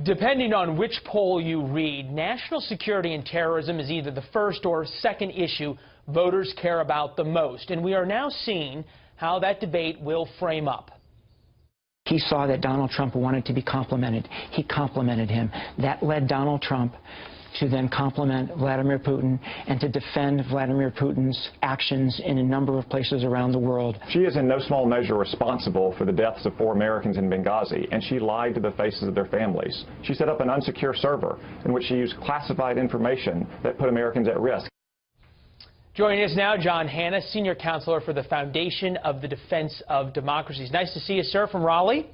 Depending on which poll you read, national security and terrorism is either the first or second issue voters care about the most. And we are now seeing how that debate will frame up. He saw that Donald Trump wanted to be complimented. He complimented him. That led Donald Trump to then compliment Vladimir Putin and to defend Vladimir Putin's actions in a number of places around the world. She is in no small measure responsible for the deaths of 4 Americans in Benghazi, and she lied to the faces of their families. She set up an unsecure server in which she used classified information that put Americans at risk. Joining us now, John Hanna, Senior Counselor for the Foundation of the Defense of Democracies. Nice to see you, sir, from Raleigh.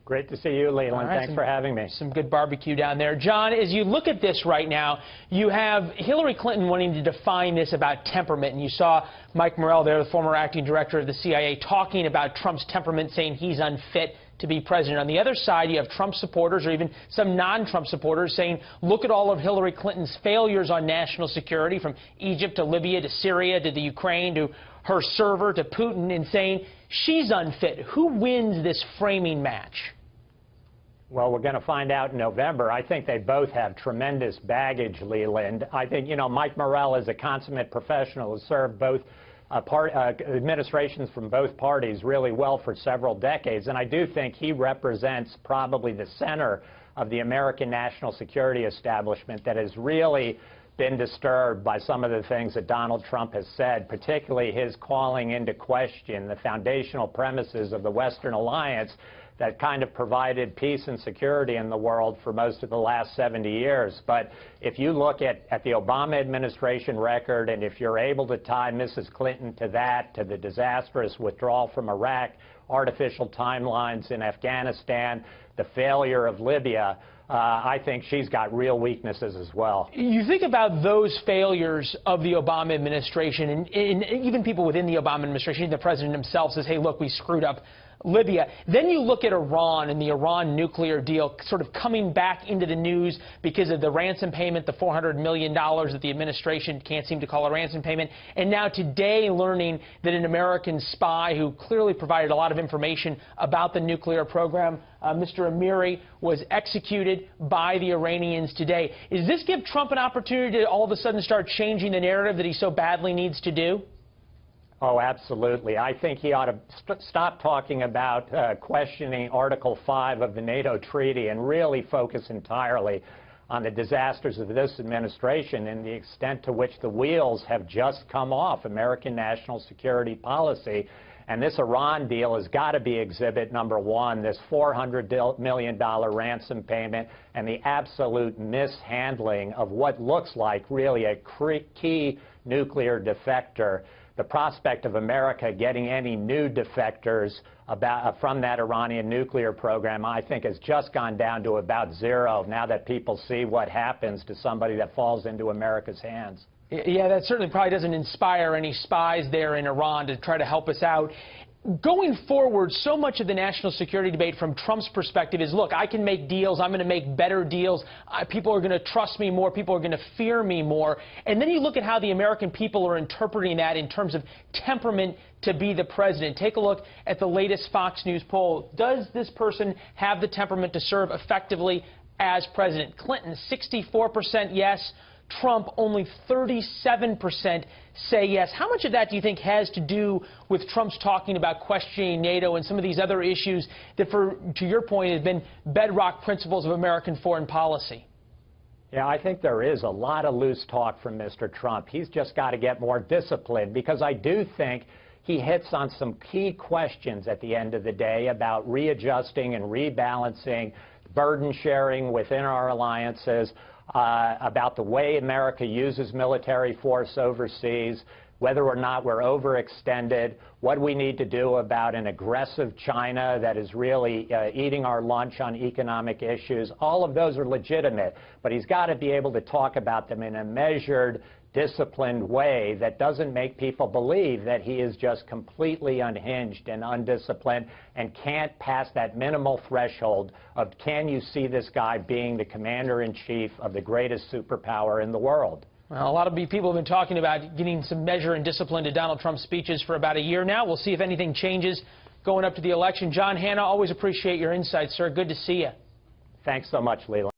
Great to see you, Leland. Right, thanks for having me. Some good barbecue down there. John, as you look at this right now, you have Hillary Clinton wanting to define this about temperament. And you saw Mike Morell there, the former acting director of the CIA, talking about Trump's temperament, saying he's unfit to be president. On the other side, you have Trump supporters or even some non-Trump supporters saying, look at all of Hillary Clinton's failures on national security, from Egypt to Libya to Syria to the Ukraine to her server to Putin, and saying she's unfit. Who wins this framing match? Well, we're going to find out in November. I think they both have tremendous baggage, Leland. I think, Mike Morell is a consummate professional who served both administrations from both parties really well for several decades. And I do think he represents probably the center of the American national security establishment that has really been disturbed by some of the things that Donald Trump has said, particularly his calling into question the foundational premises of the Western alliance that kind of provided peace and security in the world for most of the last 70 years. But if you look at the Obama administration record, and if you're able to tie Mrs. Clinton to that, to the disastrous withdrawal from Iraq, artificial timelines in Afghanistan, the failure of Libya, I think she's got real weaknesses as well. You think about those failures of the Obama administration, and even people within the Obama administration, the president himself says, hey, look, we screwed up Libya. Then you look at Iran and the Iran nuclear deal sort of coming back into the news because of the ransom payment, the $400 million that the administration can't seem to call a ransom payment. And now today learning that an American spy who clearly provided a lot of information about the nuclear program, Mr. Amiri, was executed by the Iranians today. Does this give Trump an opportunity to all of a sudden start changing the narrative that he so badly needs to do? Oh, absolutely. I think he ought to stop talking about questioning Article 5 of the NATO treaty and really focus entirely on the disasters of this administration and the extent to which the wheels have just come off American national security policy. And this Iran deal has got to be exhibit number one, this $400 million ransom payment and the absolute mishandling of what looks like really a key nuclear defector. The prospect of America getting any new defectors from that Iranian nuclear program, I think, has just gone down to about zero now that people see what happens to somebody that falls into America's hands. Yeah, that certainly probably doesn't inspire any spies there in Iran to try to help us out. Going forward, so much of the national security debate from Trump's perspective is, look, I can make deals. I'm going to make better deals. People are going to trust me more. People are going to fear me more. And then you look at how the American people are interpreting that in terms of temperament to be the president. Take a look at the latest Fox News poll. Does this person have the temperament to serve effectively as president? Clinton, 64% yes. Trump, only 37% say yes. How much of that do you think has to do with Trump's talking about questioning NATO and some of these other issues that, to your point, have been bedrock principles of American foreign policy? Yeah, I think there is a lot of loose talk from Mr. Trump. He's just got to get more disciplined, because I do think he hits on some key questions at the end of the day about readjusting and rebalancing, burden sharing within our alliances, about the way America uses military force overseas, whether or not we're overextended, what we need to do about an aggressive China that is really eating our lunch on economic issues. All of those are legitimate, but he's got to be able to talk about them in a measured, disciplined way that doesn't make people believe that he is just completely unhinged and undisciplined and can't pass that minimal threshold of, can you see this guy being the commander-in-chief of the greatest superpower in the world? Well, a lot of people have been talking about getting some measure and discipline to Donald Trump's speeches for about a year now. We'll see if anything changes going up to the election. John Hanna, always appreciate your insights, sir. Good to see you. Thanks so much, Leland.